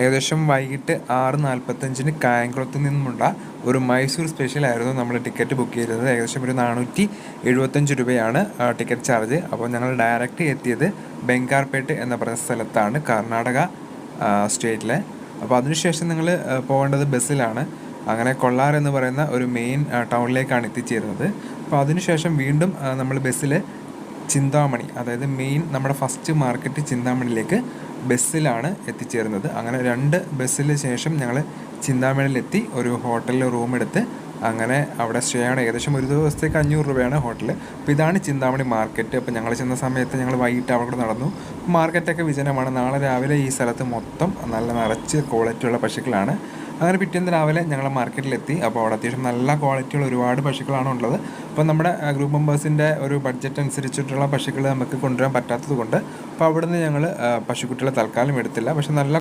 ഏകദേശം വൈകിട്ട് 6:45 കായംകുളത്ത് നിന്നുമുള്ള ഒരു മൈസൂർ സ്പെഷ്യലായിരുന്നു നമ്മൾ ടിക്കറ്റ് ബുക്ക് ചെയ്തത്. ഏകദേശം ഒരു 475 രൂപയാണ് ടിക്കറ്റ് ചാർജ്. അപ്പോൾ ഞങ്ങൾ ഡയറക്റ്റ് എത്തിയത് ബംഗാർപേട്ട് എന്ന് പറയുന്ന സ്ഥലത്താണ്, കർണാടക സ്റ്റേറ്റിലെ. അപ്പോൾ അതിനുശേഷം നിങ്ങൾ പോകേണ്ടത് ബസ്സിലാണ്. അങ്ങനെ കൊള്ളാർ എന്ന് പറയുന്ന ഒരു മെയിൻ ടൗണിലേക്കാണ് എത്തിച്ചേരുന്നത്. അപ്പോൾ അതിനുശേഷം വീണ്ടും നമ്മൾ ബസ്സിൽ ചിന്താമണി, അതായത് മെയിൻ നമ്മുടെ ഫസ്റ്റ് മാർക്കറ്റ് ചിന്താമണിയിലേക്ക് ബസ്സിലാണ് എത്തിച്ചേരുന്നത്. അങ്ങനെ 2 ബസ്സിന് ശേഷം ഞങ്ങൾ ചിന്താമണിയിലെത്തി ഒരു ഹോട്ടലിൽ റൂം എടുത്ത് അങ്ങനെ അവിടെ സ്റ്റേ ആണ്. ഏകദേശം ഒരു ദിവസത്തേക്ക് 500 രൂപയാണ് ഹോട്ടൽ. അപ്പോൾ ഇതാണ് ചിന്താമണി മാർക്കറ്റ്. അപ്പോൾ ഞങ്ങൾ ചെന്ന സമയത്ത് ഞങ്ങൾ വൈകിട്ട് അവിടെ നടന്നു. മാർക്കറ്റൊക്കെ വിജനമാണ്. നാളെ രാവിലെ ഈ സ്ഥലത്ത് മൊത്തം നല്ല നിറച്ച് ക്വാളിറ്റിയുള്ള പശുക്കളാണ്. അങ്ങനെ പിറ്റേന്ന് രാവിലെ ഞങ്ങൾ മാർക്കറ്റിലെത്തി. അപ്പോൾ അവിടെ അത്യാവശ്യം നല്ല ക്വാളിറ്റിയുള്ള ഒരുപാട് പശുക്കളാണ് ഉള്ളത്. അപ്പോൾ നമ്മുടെ ഗ്രൂപ്പ് മെമ്പേഴ്സിൻ്റെ ഒരു ബഡ്ജറ്റ് അനുസരിച്ചിട്ടുള്ള പശുക്കൾ നമുക്ക് കൊണ്ടുവരാൻ പറ്റാത്തത് കൊണ്ട് അപ്പോൾ അവിടെ നിന്ന് ഞങ്ങൾ പശുക്കുട്ടികളെ തൽക്കാലം എടുത്തില്ല. പക്ഷെ നല്ല